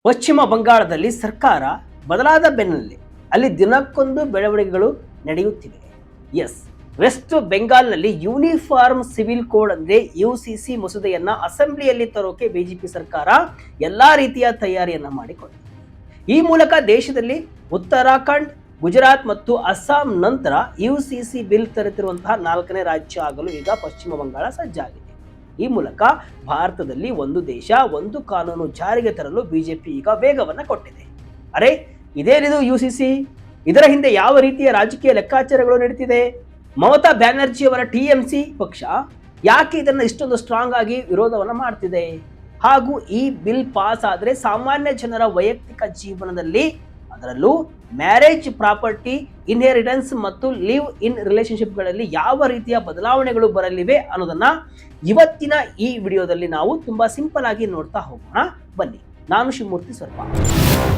ಪಶ್ಚಿಮ ಬಂಗಾಳದಲ್ಲಿ ಸರ್ಕಾರ ಬದಲಾದ ಬೆನ್ನಲ್ಲೇ ಅಲ್ಲಿ ದಿನಕ್ಕೊಂದು ಬೆಳವಣಿಗೆಗಳು ನಡೆಯುತ್ತಿವೆ. ಎಸ್, ವೆಸ್ಟ್ ಬೆಂಗಾಲ್ನಲ್ಲಿ ಯೂನಿಫಾರ್ಮ್ ಸಿವಿಲ್ ಕೋಡ್ ಅಂದ್ರೆ ಯುಸಿಸಿ ಮಸೂದೆಯನ್ನ ಅಸೆಂಬ್ಲಿಯಲ್ಲಿ ತರೋಕೆ ಬಿಜೆಪಿ ಸರ್ಕಾರ ಎಲ್ಲಾ ರೀತಿಯ ತಯಾರಿಯನ್ನ ಮಾಡಿಕೊಂಡಿದೆ. ಈ ಮೂಲಕ ದೇಶದಲ್ಲಿ ಉತ್ತರಾಖಂಡ್, ಗುಜರಾತ್ ಮತ್ತು ಅಸ್ಸಾಂ ನಂತರ ಯುಸಿಸಿ ಬಿಲ್ ತರುತ್ತಿರುವಂತಹ 4ನೇ ರಾಜ್ಯ ಆಗಲು ಈಗ ಪಶ್ಚಿಮ ಬಂಗಾಳ ಸಜ್ಜಾಗಿದೆ. ಈ ಮೂಲಕ ಭಾರತದಲ್ಲಿ ಒಂದು ದೇಶ ಒಂದು ಕಾನೂನು ಜಾರಿಗೆ ತರಲು ಬಿಜೆಪಿ ಈಗ ವೇಗವನ್ನ ಕೊಟ್ಟಿದೆ. ಅರೆ, ಇದೇನಿದು ಯುಸಿಸಿ? ಇದರ ಹಿಂದೆ ಯಾವ ರೀತಿಯ ರಾಜಕೀಯ ಲೆಕ್ಕಾಚಾರಗಳು ನಡೀತಿದೆ? ಮಮತಾ ಬ್ಯಾನರ್ಜಿ ಅವರ ಟಿಎಂಸಿ ಪಕ್ಷ ಯಾಕೆ ಇದನ್ನು ಇಷ್ಟೊಂದು ಸ್ಟ್ರಾಂಗ್ ಆಗಿ ವಿರೋಧವನ್ನ ಮಾಡ್ತಿದೆ? ಹಾಗೂ ಈ ಬಿಲ್ ಪಾಸ್ ಆದ್ರೆ ಸಾಮಾನ್ಯ ಜನರ ವೈಯಕ್ತಿಕ ಜೀವನದಲ್ಲಿ, ಅದರಲ್ಲೂ ಮ್ಯಾರೇಜ್, ಪ್ರಾಪರ್ಟಿ, ಇನ್ಹೆರಿಟೆನ್ಸ್ ಮತ್ತು ಲಿವ್ ಇನ್ ರಿಲೇಶನ್ಶಿಪ್ಗಳಲ್ಲಿ ಯಾವ ರೀತಿಯ ಬದಲಾವಣೆಗಳು ಬರಲಿವೆ ಅನ್ನೋದನ್ನ ಇವತ್ತಿನ ಈ ವಿಡಿಯೋದಲ್ಲಿ ನಾವು ತುಂಬಾ ಸಿಂಪಲ್ ಆಗಿ ನೋಡ್ತಾ ಹೋಗೋಣ. ಬನ್ನಿ, ನಾನು ಶಿವಮೂರ್ತಿ ಸ್ವರ್ಪ.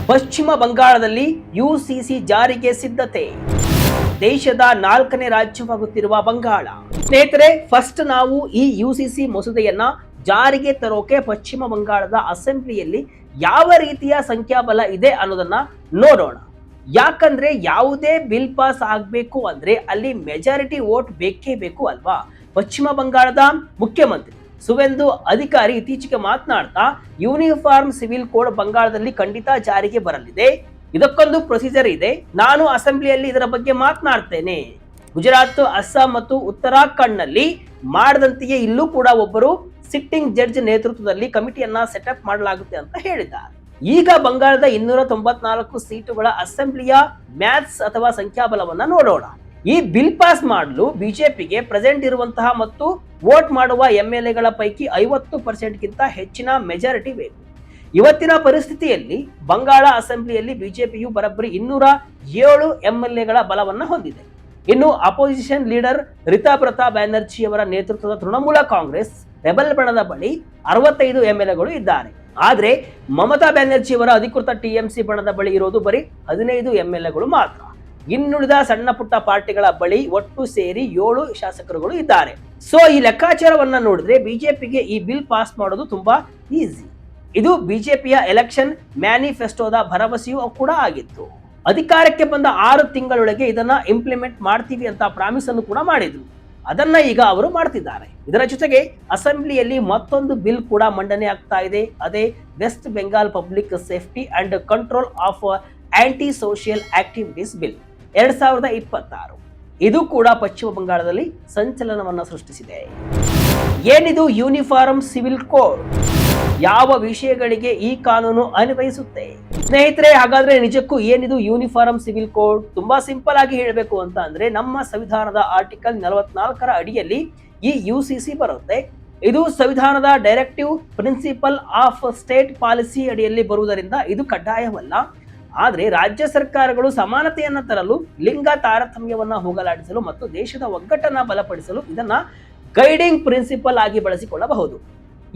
ಪಶ್ಚಿಮ ಬಂಗಾಳದಲ್ಲಿ ಯುಸಿಸಿ ಜಾರಿಗೆ ಸಿದ್ಧತೆ. ದೇಶದ 4ನೇ ರಾಜ್ಯವಾಗುತ್ತಿರುವ ಬಂಗಾಳ. ಸ್ನೇಹಿತರೆ, ಫಸ್ಟ್ ನಾವು ಈ ಯುಸಿಸಿ ಮಸೂದೆಯನ್ನ ಜಾರಿಗೆ ತರೋಕೆ ಪಶ್ಚಿಮ ಬಂಗಾಳದ ಅಸೆಂಬ್ಲಿಯಲ್ಲಿ ಯಾವ ರೀತಿಯ ಸಂಖ್ಯಾಬಲ ಇದೆ ಅನ್ನೋದನ್ನ ನೋಡೋಣ. ಯಾಕಂದ್ರೆ ಯಾವುದೇ ಬಿಲ್ ಪಾಸ್ ಆಗಬೇಕು ಅಂದ್ರೆ ಅಲ್ಲಿ ಮೆಜಾರಿಟಿ ವೋಟ್ ಬೇಕೇ ಬೇಕು ಅಲ್ವಾ? ಪಶ್ಚಿಮ ಬಂಗಾಳದ ಮುಖ್ಯಮಂತ್ರಿ ಸುವೆಂದು ಅಧಿಕಾರಿ ಇತ್ತೀಚೆಗೆ ಮಾತನಾಡ್ತಾ ಯೂನಿಫಾರ್ಮ್ ಸಿವಿಲ್ ಕೋಡ್ ಬಂಗಾಳದಲ್ಲಿ ಖಂಡಿತ ಜಾರಿಗೆ ಬರಲಿದೆ, ಇದಕ್ಕೊಂದು ಪ್ರೊಸೀಜರ್ ಇದೆ, ನಾನು ಅಸೆಂಬ್ಲಿಯಲ್ಲಿ ಇದರ ಬಗ್ಗೆ ಮಾತನಾಡ್ತೇನೆ. ಗುಜರಾತ್, ಅಸ್ಸಾಂ ಮತ್ತು ಉತ್ತರಾಖಂಡ್ ನಲ್ಲಿ ಮಾಡದಂತೆಯೇ ಇಲ್ಲೂ ಕೂಡ ಒಬ್ಬರು ಸಿಟ್ಟಿಂಗ್ ಜಡ್ಜ್ ನೇತೃತ್ವದಲ್ಲಿ ಕಮಿಟಿಯನ್ನ ಸೆಟಪ್ ಮಾಡಲಾಗುತ್ತೆ ಅಂತ ಹೇಳಿದ್ದಾರೆ. ಈಗ ಬಂಗಾಳದ 294 ಸೀಟುಗಳ ಅಸೆಂಬ್ಲಿಯ ಮ್ಯಾಥ್ಸ್ ಅಥವಾ ಸಂಖ್ಯಾಬಲವನ್ನ ನೋಡೋಣ. ಈ ಬಿಲ್ ಪಾಸ್ ಮಾಡಲು ಬಿಜೆಪಿಗೆ ಪ್ರೆಸೆಂಟ್ ಇರುವಂತಹ ಮತ್ತು ವೋಟ್ ಮಾಡುವ ಎಂಎಲ್ಎಗಳ ಪೈಕಿ 50% ಗಿಂತ ಹೆಚ್ಚಿನ ಮೆಜಾರಿಟಿ ಬೇಕು. ಇವತ್ತಿನ ಪರಿಸ್ಥಿತಿಯಲ್ಲಿ ಬಂಗಾಳ ಅಸೆಂಬ್ಲಿಯಲ್ಲಿ ಬಿಜೆಪಿಯು ಬರೋಬ್ಬರಿ 207 ಎಂಎಲ್ಎಗಳ ಬಲವನ್ನ ಹೊಂದಿದೆ. ಇನ್ನು ಅಪೋಸಿಷನ್ ಲೀಡರ್ ರಿತಾ ಪ್ರತಾಪ್ ಬ್ಯಾನರ್ಜಿ ಅವರ ನೇತೃತ್ವದ ತೃಣಮೂಲ ಕಾಂಗ್ರೆಸ್ ರೆಬಲ್ ಬಣದ ಬಳಿ 65 ಎಂಎಲ್ಎಗಳು ಇದ್ದಾರೆ. ಆದ್ರೆ ಮಮತಾ ಬ್ಯಾನರ್ಜಿ ಅವರ ಅಧಿಕೃತ ಟಿಎಂಸಿ ಬಣದ ಬಳಿ ಇರೋದು ಬರೀ 15 ಎಂಎಲ್ಎಗಳು ಮಾತ್ರ. ಇನ್ನುಳಿದ ಸಣ್ಣ ಪುಟ್ಟ ಪಾರ್ಟಿಗಳ ಬಳಿ ಒಟ್ಟು ಸೇರಿ 7 ಶಾಸಕರುಗಳು ಇದ್ದಾರೆ. ಸೊ ಈ ಲೆಕ್ಕಾಚಾರವನ್ನ ನೋಡಿದ್ರೆ ಬಿಜೆಪಿಗೆ ಈ ಬಿಲ್ ಪಾಸ್ ಮಾಡೋದು ತುಂಬಾ ಈಸಿ. ಇದು ಬಿಜೆಪಿಯ ಎಲೆಕ್ಷನ್ ಮ್ಯಾನಿಫೆಸ್ಟೋದ ಭರವಸೆಯೂ ಕೂಡ ಆಗಿತ್ತು. ಅಧಿಕಾರಕ್ಕೆ ಬಂದ 6 ತಿಂಗಳೊಳಗೆ ಇದನ್ನ ಇಂಪ್ಲಿಮೆಂಟ್ ಮಾಡ್ತೀವಿ ಅಂತ ಪ್ರಾಮಿಸ್ ಅನ್ನು ಕೂಡ ಮಾಡಿದ್ರು. ಅದನ್ನ ಈಗ ಅವರು ಮಾಡ್ತಿದ್ದಾರೆ. ಇದರ ಜೊತೆಗೆ ಅಸೆಂಬ್ಲಿಯಲ್ಲಿ ಮತ್ತೊಂದು ಬಿಲ್ ಕೂಡ ಮಂಡನೆ ಆಗ್ತಾ ಇದೆ. ಅದೇ West Bengal public safety and control of anti social activities bill 2026. ಇದು ಕೂಡ ಪಶ್ಚಿಮ ಬಂಗಾಳದಲ್ಲಿ ಸಂಚಲನವನ್ನ ಸೃಷ್ಟಿಸಿದೆ. ಏನಿದು ಯೂನಿಫಾರ್ಮ್ ಸಿವಿಲ್ ಕೋಡ್? ಯಾವ ವಿಷಯಗಳಿಗೆ ಈ ಕಾನೂನು ಅನ್ವಯಿಸುತ್ತೆ? ಸ್ನೇಹಿತರೆ, ಹಾಗಾದ್ರೆ ನಿಜಕ್ಕೂ ಏನಿದು ಯೂನಿಫಾರ್ಮ್ ಸಿವಿಲ್ ಕೋಡ್? ತುಂಬಾ ಸಿಂಪಲ್ ಆಗಿ ಹೇಳಬೇಕು ಅಂತ ಅಂದ್ರೆ ನಮ್ಮ ಸಂವಿಧಾನದ ಆರ್ಟಿಕಲ್ 44ರ ಅಡಿಯಲ್ಲಿ ಈ ಯುಸಿಸಿ ಬರುತ್ತೆ. ಇದು ಸಂವಿಧಾನದ directive principle of state policy ಅಡಿಯಲ್ಲಿ ಬರುವುದರಿಂದ ಇದು ಕಡ್ಡಾಯವಲ್ಲ. ಆದ್ರೆ ರಾಜ್ಯ ಸರ್ಕಾರಗಳು ಸಮಾನತೆಯನ್ನ ತರಲು, ಲಿಂಗ ತಾರತಮ್ಯವನ್ನ ಹೋಗಲಾಡಿಸಲು ಮತ್ತು ದೇಶದ ಒಗ್ಗಟ್ಟನ್ನ ಬಲಪಡಿಸಲು ಇದನ್ನ ಗೈಡಿಂಗ್ ಪ್ರಿನ್ಸಿಪಲ್ ಆಗಿ ಬಳಸಿಕೊಳ್ಳಬಹುದು.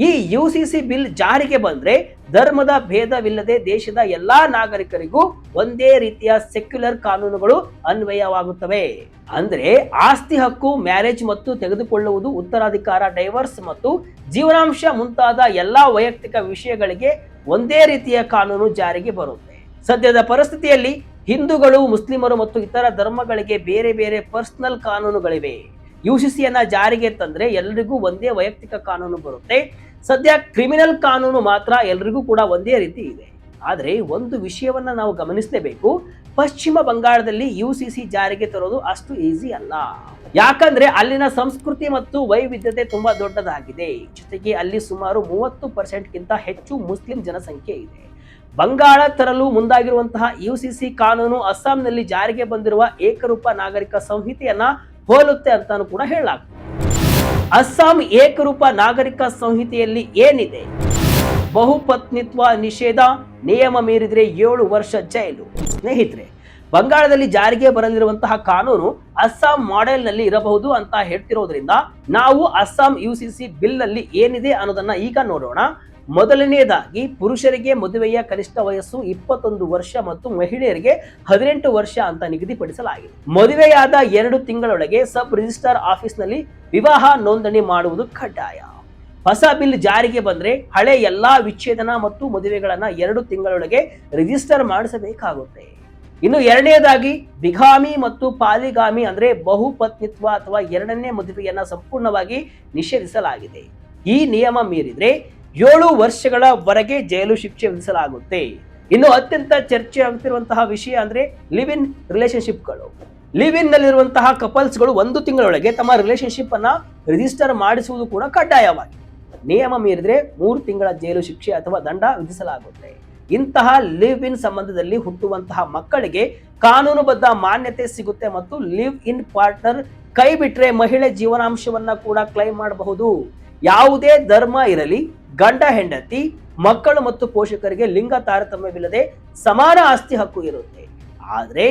ಈ ಯುಸಿಸಿ ಬಿಲ್ ಜಾರಿಗೆ ಬಂದ್ರೆ ಧರ್ಮದ ಭೇದವಿಲ್ಲದೆ ದೇಶದ ಎಲ್ಲಾ ನಾಗರಿಕರಿಗೂ ಒಂದೇ ರೀತಿಯ ಸೆಕ್ಯುಲರ್ ಕಾನೂನುಗಳು ಅನ್ವಯವಾಗುತ್ತವೆ. ಅಂದ್ರೆ ಆಸ್ತಿ ಹಕ್ಕು, ಮ್ಯಾರೇಜ್ ಮತ್ತು ತೆಗೆದುಕೊಳ್ಳುವುದು, ಉತ್ತರಾಧಿಕಾರ, ಡೈವರ್ಸ್ ಮತ್ತು ಜೀವನಾಂಶ ಮುಂತಾದ ಎಲ್ಲಾ ವೈಯಕ್ತಿಕ ವಿಷಯಗಳಿಗೆ ಒಂದೇ ರೀತಿಯ ಕಾನೂನು ಜಾರಿಗೆ ಬರುತ್ತೆ. ಸದ್ಯದ ಪರಿಸ್ಥಿತಿಯಲ್ಲಿ ಹಿಂದೂಗಳು, ಮುಸ್ಲಿಮರು ಮತ್ತು ಇತರ ಧರ್ಮಗಳಿಗೆ ಬೇರೆ ಬೇರೆ ಪರ್ಸನಲ್ ಕಾನೂನುಗಳಿವೆ. ಯುಸಿಸಿಯನ್ನ ಜಾರಿಗೆ ತಂದ್ರೆ ಎಲ್ರಿಗೂ ಒಂದೇ ವೈಯಕ್ತಿಕ ಕಾನೂನು ಬರುತ್ತೆ. ಸದ್ಯ ಕ್ರಿಮಿನಲ್ ಕಾನೂನು ಮಾತ್ರ ಎಲ್ರಿಗೂ ಕೂಡ ಒಂದೇ ರೀತಿ ಇದೆ. ಆದ್ರೆ ಒಂದು ವಿಷಯವನ್ನ ನಾವು ಗಮನಿಸಲೇಬೇಕು, ಪಶ್ಚಿಮ ಬಂಗಾಳದಲ್ಲಿ ಯುಸಿಸಿ ಜಾರಿಗೆ ತರೋದು ಅಷ್ಟು ಈಸಿ ಅಲ್ಲ. ಯಾಕಂದ್ರೆ ಅಲ್ಲಿನ ಸಂಸ್ಕೃತಿ ಮತ್ತು ವೈವಿಧ್ಯತೆ ತುಂಬಾ ದೊಡ್ಡದಾಗಿದೆ. ಜೊತೆಗೆ ಅಲ್ಲಿ ಸುಮಾರು 30% ಗಿಂತ ಹೆಚ್ಚು ಮುಸ್ಲಿಂ ಜನಸಂಖ್ಯೆ ಇದೆ. ಬಂಗಾಳ ತರಲು ಮುಂದಾಗಿರುವಂತಹ ಯುಸಿಸಿ ಕಾನೂನು ಅಸ್ಸಾಂನಲ್ಲಿ ಜಾರಿಗೆ ಬಂದಿರುವ ಏಕರೂಪ ನಾಗರಿಕ ಸಂಹಿತೆಯನ್ನ ಹೋಲುತ್ತೆ ಅಂತಾನು ಕೂಡ ಹೇಳಲಾಗ್ತದೆ. ಅಸ್ಸಾಂ ಏಕರೂಪ ನಾಗರಿಕ ಸಂಹಿತೆಯಲ್ಲಿ ಏನಿದೆ? ಬಹುಪತ್ನಿತ್ವ ನಿಷೇಧ, ನಿಯಮ ಮೀರಿದ್ರೆ 7 ವರ್ಷ ಜೈಲು. ಸ್ನೇಹಿತರೆ, ಬಂಗಾಳದಲ್ಲಿ ಜಾರಿಗೆ ಬರಲಿರುವಂತಹ ಕಾನೂನು ಅಸ್ಸಾಂ ಮಾಡೆಲ್ ನಲ್ಲಿ ಇರಬಹುದು ಅಂತ ಹೇಳ್ತಿರೋದ್ರಿಂದ ನಾವು ಅಸ್ಸಾಂ ಯುಸಿಸಿ ಬಿಲ್ ನಲ್ಲಿ ಏನಿದೆ ಅನ್ನೋದನ್ನ ಈಗ ನೋಡೋಣ. ಮೊದಲನೆಯದಾಗಿ, ಪುರುಷರಿಗೆ ಮದುವೆಯ ಕನಿಷ್ಠ ವಯಸ್ಸು 21 ವರ್ಷ ಮತ್ತು ಮಹಿಳೆಯರಿಗೆ 18 ವರ್ಷ ಅಂತ ನಿಗದಿಪಡಿಸಲಾಗಿದೆ. ಮದುವೆಯಾದ 2 ತಿಂಗಳೊಳಗೆ ಸಬ್ ರಿಜಿಸ್ಟ್ರಾರ್ ಆಫೀಸ್ನಲ್ಲಿ ವಿವಾಹ ನೋಂದಣಿ ಮಾಡುವುದು ಕಡ್ಡಾಯ. ಹೊಸ ಬಿಲ್ ಜಾರಿಗೆ ಬಂದ್ರೆ ಹಳೆ ಎಲ್ಲಾ ವಿಚ್ಛೇದನ ಮತ್ತು ಮದುವೆಗಳನ್ನ 2 ತಿಂಗಳೊಳಗೆ ರಿಜಿಸ್ಟರ್ ಮಾಡಿಸಬೇಕಾಗುತ್ತೆ. ಇನ್ನು ಎರಡನೇದಾಗಿ ಬಿಗಾಮಿ ಮತ್ತು ಪಾಲಿಗಾಮಿ ಅಂದ್ರೆ ಬಹುಪತ್ನಿತ್ವ ಅಥವಾ ಎರಡನೇ ಮದುವೆಯನ್ನ ಸಂಪೂರ್ಣವಾಗಿ ನಿಷೇಧಿಸಲಾಗಿದೆ. ಈ ನಿಯಮ ಮೀರಿದ್ರೆ 7 ವರ್ಷಗಳವರೆಗೆ ಜೈಲು ಶಿಕ್ಷೆ ವಿಧಿಸಲಾಗುತ್ತೆ. ಇನ್ನು ಅತ್ಯಂತ ಚರ್ಚೆ ಆಗುತ್ತಿರುವಂತಹ ವಿಷಯ ಅಂದ್ರೆ ಲಿವ್ ಇನ್ ರಿಲೇಶನ್ಶಿಪ್ಗಳು. ಲಿವ್ ಇನ್ ನಲ್ಲಿರುವಂತಹ ಕಪಲ್ಸ್ಗಳು 1 ತಿಂಗಳೊಳಗೆ ತಮ್ಮ ರಿಲೇಶನ್ಶಿಪ್ ಅನ್ನ ರಿಜಿಸ್ಟರ್ ಮಾಡಿಸುವುದು ಕೂಡ ಕಡ್ಡಾಯವಾಗಿದೆ. ನಿಯಮ ಮೀರಿದ್ರೆ 3 ತಿಂಗಳ ಜೈಲು ಶಿಕ್ಷೆ ಅಥವಾ ದಂಡ ವಿಧಿಸಲಾಗುತ್ತೆ. ಇಂತಹ ಲಿವ್ ಇನ್ ಸಂಬಂಧದಲ್ಲಿ ಹುಟ್ಟುವಂತಹ ಮಕ್ಕಳಿಗೆ ಕಾನೂನುಬದ್ಧ ಮಾನ್ಯತೆ ಸಿಗುತ್ತೆ ಮತ್ತು ಲಿವ್ ಇನ್ ಪಾರ್ಟ್ನರ್ ಕೈ ಬಿಟ್ರೆ ಮಹಿಳೆ ಜೀವನಾಂಶವನ್ನ ಕೂಡ ಕ್ಲೈಮ್ ಮಾಡಬಹುದು. ಯಾವುದೇ ಧರ್ಮ ಇರಲಿ, ಗಂಡ ಹೆಂಡತಿ, ಮಕ್ಕಳು ಮತ್ತು ಪೋಷಕರಿಗೆ ಲಿಂಗ ತಾರತಮ್ಯವಿಲ್ಲದೆ ಸಮಾನ ಆಸ್ತಿ ಹಕ್ಕು ಇರುತ್ತೆ. ಆದ್ರೆ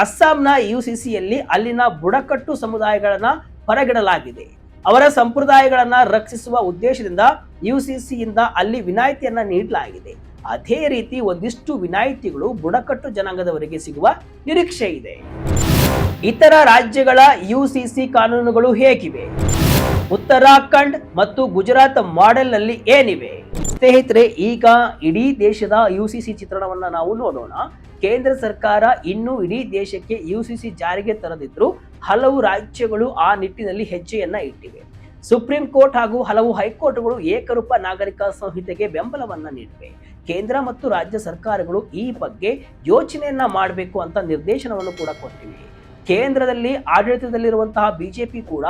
ಅಸ್ಸಾಂನ ಯುಸಿಸಿಯಲ್ಲಿ ಅಲ್ಲಿನ ಬುಡಕಟ್ಟು ಸಮುದಾಯಗಳನ್ನ ಹೊರಗಿಡಲಾಗಿದೆ. ಅವರ ಸಂಪ್ರದಾಯಗಳನ್ನ ರಕ್ಷಿಸುವ ಉದ್ದೇಶದಿಂದ ಯುಸಿಸಿಯಿಂದ ಅಲ್ಲಿ ವಿನಾಯಿತಿಯನ್ನ ನೀಡಲಾಗಿದೆ. ಅದೇ ರೀತಿ ಒಂದಿಷ್ಟು ವಿನಾಯಿತಿಗಳು ಬುಡಕಟ್ಟು ಜನಾಂಗದವರಿಗೆ ಸಿಗುವ ನಿರೀಕ್ಷೆ ಇದೆ. ಇತರ ರಾಜ್ಯಗಳ ಯುಸಿಸಿ ಕಾನೂನುಗಳು ಹೇಗಿವೆ? ಉತ್ತರಾಖಂಡ್ ಮತ್ತು ಗುಜರಾತ್ ಮಾಡೆಲ್ ನಲ್ಲಿ ಏನಿವೆ? ಸ್ನೇಹಿತರೆ, ಈಗ ಇಡೀ ದೇಶದ ಯುಸಿಸಿ ಚಿತ್ರಣವನ್ನ ನಾವು ನೋಡೋಣ. ಕೇಂದ್ರ ಸರ್ಕಾರ ಇನ್ನೂ ಇಡೀ ದೇಶಕ್ಕೆ ಯುಸಿಸಿ ಜಾರಿಗೆ ತರದಿದ್ರು ಹಲವು ರಾಜ್ಯಗಳು ಆ ನಿಟ್ಟಿನಲ್ಲಿ ಹೆಜ್ಜೆಯನ್ನ ಇಟ್ಟಿವೆ. ಸುಪ್ರೀಂ ಕೋರ್ಟ್ ಹಾಗೂ ಹಲವು ಹೈಕೋರ್ಟ್ಗಳು ಏಕರೂಪ ನಾಗರಿಕ ಸಂಹಿತೆಗೆ ಬೆಂಬಲವನ್ನ ನೀಡಿವೆ. ಕೇಂದ್ರ ಮತ್ತು ರಾಜ್ಯ ಸರ್ಕಾರಗಳು ಈ ಬಗ್ಗೆ ಯೋಚನೆಯನ್ನ ಮಾಡಬೇಕು ಅಂತ ನಿರ್ದೇಶನವನ್ನು ಕೂಡ ಕೊಟ್ಟಿವೆ. ಕೇಂದ್ರದಲ್ಲಿ ಆಡಳಿತದಲ್ಲಿರುವಂತಹ ಬಿಜೆಪಿ ಕೂಡ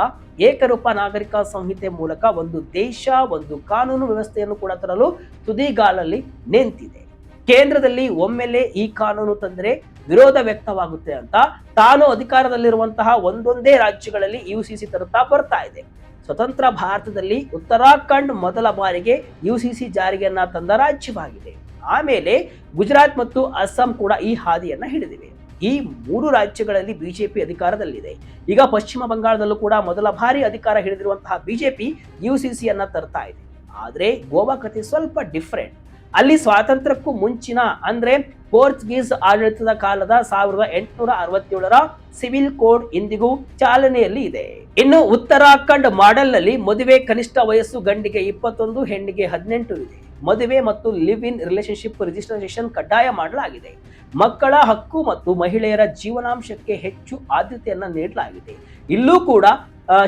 ಏಕರೂಪ ನಾಗರಿಕ ಸಂಹಿತೆ ಮೂಲಕ ಒಂದು ದೇಶ, ಒಂದು ಕಾನೂನು ವ್ಯವಸ್ಥೆಯನ್ನು ಕೂಡ ತರಲು ತುದಿಗಾಲಲ್ಲಿ ನಿಂತಿದೆ. ಕೇಂದ್ರದಲ್ಲಿ ಒಮ್ಮೆಲೆ ಈ ಕಾನೂನು ತಂದರೆ ವಿರೋಧ ವ್ಯಕ್ತವಾಗುತ್ತೆ ಅಂತ ತಾನು ಅಧಿಕಾರದಲ್ಲಿರುವಂತಹ ಒಂದೊಂದೇ ರಾಜ್ಯಗಳಲ್ಲಿ ಯುಸಿಸಿ ತರುತ್ತಾ ಬರ್ತಾ ಇದೆ. ಸ್ವತಂತ್ರ ಭಾರತದಲ್ಲಿ ಉತ್ತರಾಖಂಡ್ ಮೊದಲ ಬಾರಿಗೆ ಯುಸಿಸಿ ಜಾರಿಯನ್ನ ತಂದ ರಾಜ್ಯವಾಗಿದೆ. ಆಮೇಲೆ ಗುಜರಾತ್ ಮತ್ತು ಅಸ್ಸಾಂ ಕೂಡ ಈ ಹಾದಿಯನ್ನ ಹಿಡಿದಿವೆ. ಈ 3 ರಾಜ್ಯಗಳಲ್ಲಿ ಬಿಜೆಪಿ ಅಧಿಕಾರದಲ್ಲಿದೆ. ಈಗ ಪಶ್ಚಿಮ ಬಂಗಾಳದಲ್ಲೂ ಕೂಡ ಮೊದಲ ಬಾರಿ ಅಧಿಕಾರ ಹಿಡಿದಿರುವಂತಹ ಬಿಜೆಪಿ ಯುಸಿಸಿಯನ್ನ ತರ್ತಾ ಇದೆ. ಆದ್ರೆ ಗೋವಾ ಕಥೆ ಸ್ವಲ್ಪ ಡಿಫರೆಂಟ್. ಅಲ್ಲಿ ಸ್ವಾತಂತ್ರ್ಯಕ್ಕೂ ಮುಂಚಿನ ಅಂದ್ರೆ ಪೋರ್ಚುಗೀಸ್ ಆಡಳಿತದ ಕಾಲದ 1867ರ ಸಿವಿಲ್ ಕೋಡ್ ಇಂದಿಗೂ ಚಾಲನೆಯಲ್ಲಿ ಇದೆ. ಇನ್ನು ಉತ್ತರಾಖಂಡ್ ಮಾಡೆಲ್ ನಲ್ಲಿ ಮದುವೆ ಕನಿಷ್ಠ ವಯಸ್ಸು ಗಂಡಿಗೆ 21, ಹೆಣ್ಣಿಗೆ 18 ಇದೆ. ಮದುವೆ ಮತ್ತು ಲಿವ್ ಇನ್ ರಿಲೇಶನ್ಶಿಪ್ ರಿಜಿಸ್ಟ್ರೇಷನ್ ಕಡ್ಡಾಯ ಮಾಡಲಾಗಿದೆ. ಮಕ್ಕಳ ಹಕ್ಕು ಮತ್ತು ಮಹಿಳೆಯರ ಜೀವನಾಂಶಕ್ಕೆ ಹೆಚ್ಚು ಆದ್ಯತೆಯನ್ನ ನೀಡಲಾಗಿದೆ. ಇಲ್ಲೂ ಕೂಡ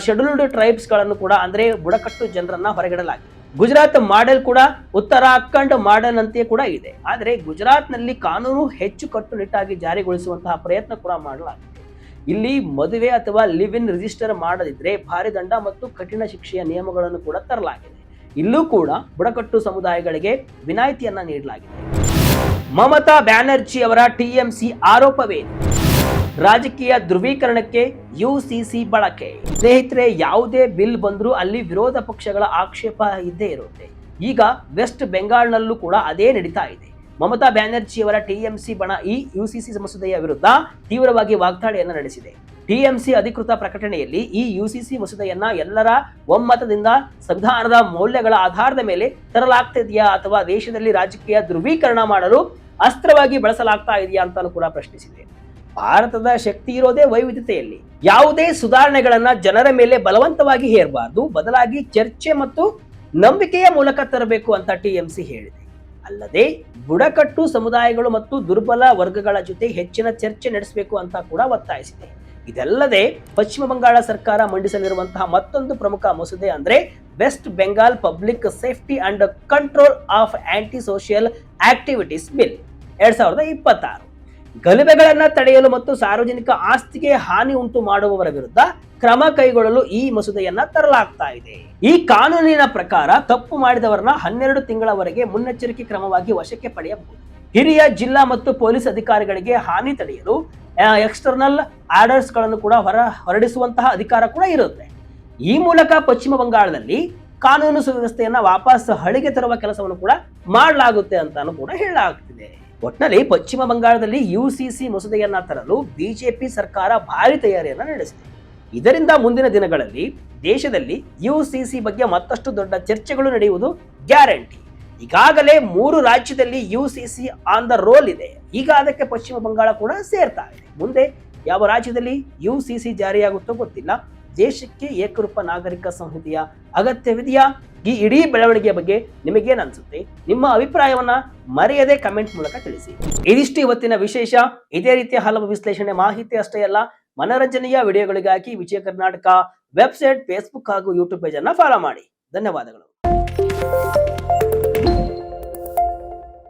ಶೆಡ್ಯೂಲ್ಡ್ ಟ್ರೈಬ್ಸ್ ಗಳನ್ನು ಕೂಡ ಅಂದ್ರೆ ಬುಡಕಟ್ಟು ಜನರನ್ನ ಹೊರಗಿಡಲಾಗಿದೆ. ಗುಜರಾತ್ ಮಾಡೆಲ್ ಕೂಡ ಉತ್ತರಾಖಂಡ್ ಮಾಡೆಲ್ ಅಂತೆ ಕೂಡ ಇದೆ. ಆದರೆ ಗುಜರಾತ್ ನಲ್ಲಿ ಕಾನೂನು ಹೆಚ್ಚು ಕಟ್ಟುನಿಟ್ಟಾಗಿ ಜಾರಿಗೊಳಿಸುವಂತಹ ಪ್ರಯತ್ನ ಕೂಡ ಮಾಡಲಾಗಿದೆ. ಇಲ್ಲಿ ಮದುವೆ ಅಥವಾ ಲಿವ್ ಇನ್ ರಿಜಿಸ್ಟರ್ ಮಾಡದಿದ್ರೆ ಭಾರಿ ದಂಡ ಮತ್ತು ಕಠಿಣ ಶಿಕ್ಷೆಯ ನಿಯಮಗಳನ್ನು ಕೂಡ ತರಲಾಗಿದೆ. ಇಲ್ಲೂ ಕೂಡ ಬುಡಕಟ್ಟು ಸಮುದಾಯಗಳಿಗೆ ವಿನಾಯಿತಿಯನ್ನ ನೀಡಲಾಗಿದೆ. ಮಮತಾ ಬ್ಯಾನರ್ಜಿ ಅವರ ಟಿಎಂಸಿ ಆರೋಪವೇನು? ರಾಜಕೀಯ ಧ್ರುವೀಕರಣಕ್ಕೆ ಯುಸಿಸಿ ಬಳಕೆ. ಸ್ನೇಹಿತರೆ, ಯಾವುದೇ ಬಿಲ್ ಬಂದರೂ ಅಲ್ಲಿ ವಿರೋಧ ಪಕ್ಷಗಳ ಆಕ್ಷೇಪ ಇದ್ದೇ ಇರುತ್ತೆ. ಈಗ ವೆಸ್ಟ್ ಬೆಂಗಾಲ್ನಲ್ಲೂ ಕೂಡ ಅದೇ ನಡೀತಾ ಇದೆ. ಮಮತಾ ಬ್ಯಾನರ್ಜಿಯವರ ಟಿಎಂಸಿ ಬಣ ಈ ಯುಸಿಸಿ ಮಸೂದೆಯ ವಿರುದ್ಧ ತೀವ್ರವಾಗಿ ವಾಗ್ದಾಳಿಯನ್ನು ನಡೆಸಿದೆ. ಟಿಎಂಸಿ ಅಧಿಕೃತ ಪ್ರಕಟಣೆಯಲ್ಲಿ ಈ ಯುಸಿಸಿ ಮಸೂದೆಯನ್ನ ಎಲ್ಲರ ಒಮ್ಮತದಿಂದ ಸಂವಿಧಾನದ ಮೌಲ್ಯಗಳ ಆಧಾರದ ಮೇಲೆ ತರಲಾಗ್ತಿದೆಯಾ ಅಥವಾ ದೇಶದಲ್ಲಿ ರಾಜಕೀಯ ಧ್ರುವೀಕರಣ ಮಾಡಲು ಅಸ್ತ್ರವಾಗಿ ಬಳಸಲಾಗ್ತಾ ಇದೆಯಾ ಅಂತಾನು ಕೂಡ ಪ್ರಶ್ನಿಸಿದೆ. ಭಾರತದ ಶಕ್ತಿ ಇರೋದೇ ವೈವಿಧ್ಯತೆಯಲ್ಲಿ. ಯಾವುದೇ ಸುಧಾರಣೆಗಳನ್ನ ಜನರ ಮೇಲೆ ಬಲವಂತವಾಗಿ ಹೇರಬಾರದು, ಬದಲಾಗಿ ಚರ್ಚೆ ಮತ್ತು ನಂಬಿಕೆಯ ಮೂಲಕ ತರಬೇಕು ಅಂತ ಟಿಎಂಸಿ ಹೇಳಿದೆ. ಅಲ್ಲದೆ ಬುಡಕಟ್ಟು ಸಮುದಾಯಗಳು ಮತ್ತು ದುರ್ಬಲ ವರ್ಗಗಳ ಜೊತೆ ಹೆಚ್ಚಿನ ಚರ್ಚೆ ನಡೆಸಬೇಕು ಅಂತ ಕೂಡ ಒತ್ತಾಯಿಸಿದೆ. ಇದಲ್ಲದೆ ಪಶ್ಚಿಮ ಬಂಗಾಳ ಸರ್ಕಾರ ಮಂಡಿಸಲಿರುವಂತಹ ಮತ್ತೊಂದು ಪ್ರಮುಖ ಮಸೂದೆ ಅಂದ್ರೆ West Bengal public safety and control of anti social activities bill 2026. ಗಲಭೆಗಳನ್ನ ತಡೆಯಲು ಮತ್ತು ಸಾರ್ವಜನಿಕ ಆಸ್ತಿಗೆ ಹಾನಿ ಉಂಟು ಮಾಡುವವರ ವಿರುದ್ಧ ಕ್ರಮ ಕೈಗೊಳ್ಳಲು ಈ ಮಸೂದೆಯನ್ನ ತರಲಾಗ್ತಾ ಇದೆ. ಈ ಕಾನೂನಿನ ಪ್ರಕಾರ ತಪ್ಪು ಮಾಡಿದವರನ್ನ 12 ತಿಂಗಳವರೆಗೆ ಮುನ್ನೆಚ್ಚರಿಕೆ ಕ್ರಮವಾಗಿ ವಶಕ್ಕೆ ಪಡೆಯಬಹುದು. ಹಿರಿಯ ಜಿಲ್ಲಾ ಮತ್ತು ಪೊಲೀಸ್ ಅಧಿಕಾರಿಗಳಿಗೆ ಹಾನಿ ತಡೆಯಲು ಎಕ್ಸ್ಟರ್ನಲ್ ಆರ್ಡರ್ಸ್ ಗಳನ್ನು ಕೂಡ ಹೊರಡಿಸುವಂತಹ ಅಧಿಕಾರ ಕೂಡ ಇರುತ್ತೆ. ಈ ಮೂಲಕ ಪಶ್ಚಿಮ ಬಂಗಾಳದಲ್ಲಿ ಕಾನೂನು ಸುವ್ಯವಸ್ಥೆಯನ್ನ ವಾಪಸ್ ಹಳಿಗೆ ತರುವ ಕೆಲಸವನ್ನು ಕೂಡ ಮಾಡಲಾಗುತ್ತೆ ಅಂತಾನು ಕೂಡ ಹೇಳಲಾಗ್ತಿದೆ. ಒಟ್ಟಿನಲ್ಲಿ ಪಶ್ಚಿಮ ಬಂಗಾಳದಲ್ಲಿ ಯುಸಿಸಿ ಮಸೂದೆಯನ್ನ ತರಲು ಬಿಜೆಪಿ ಸರ್ಕಾರ ಭಾರಿ ತಯಾರಿಯನ್ನ ನಡೆಸಿದೆ. ಇದರಿಂದ ಮುಂದಿನ ದಿನಗಳಲ್ಲಿ ದೇಶದಲ್ಲಿ ಯುಸಿಸಿ ಬಗ್ಗೆ ಮತ್ತಷ್ಟು ದೊಡ್ಡ ಚರ್ಚೆಗಳು ನಡೆಯುವುದು ಗ್ಯಾರಂಟಿ. ಈಗಾಗಲೇ 3 ರಾಜ್ಯದಲ್ಲಿ ಯುಸಿಸಿ ಆನ್ ದ ರೋಲ್ ಇದೆ. ಈಗ ಅದಕ್ಕೆ ಪಶ್ಚಿಮ ಬಂಗಾಳ ಕೂಡ ಸೇರ್ತಾ ಇದೆ. ಮುಂದೆ ಯಾವ ರಾಜ್ಯದಲ್ಲಿ ಯುಸಿಸಿ ಜಾರಿಯಾಗುತ್ತೋ ಗೊತ್ತಿಲ್ಲ. ದೇಶಕ್ಕೆ ಏಕರೂಪ ನಾಗರಿಕ ಸಂಹಿತೆಯ ಅಗತ್ಯವಿದೆಯಾ ಈ ಇಡೀ ಬೆಳವಣಿಗೆಯ ಬಗ್ಗೆ ನಿಮಗೇನು ಅನ್ಸುತ್ತೆ? ನಿಮ್ಮ ಅಭಿಪ್ರಾಯವನ್ನ ಮರೆಯದೆ ಕಮೆಂಟ್ ಮೂಲಕ ತಿಳಿಸಿ. ಇದಿಷ್ಟು ಇವತ್ತಿನ ವಿಶೇಷ. ಇದೇ ರೀತಿಯ ಹಲವು ವಿಶ್ಲೇಷಣೆ ಮಾಹಿತಿ ಅಷ್ಟೇ ಅಲ್ಲ, ಮನೋರಂಜನೆಯ ವಿಡಿಯೋಗಳಿಗಾಗಿ ವಿಜಯ ಕರ್ನಾಟಕ ವೆಬ್ಸೈಟ್, ಫೇಸ್ಬುಕ್ ಹಾಗೂ ಯೂಟ್ಯೂಬ್ ಪೇಜ್ ಅನ್ನ ಫಾಲೋ ಮಾಡಿ. ಧನ್ಯವಾದಗಳು.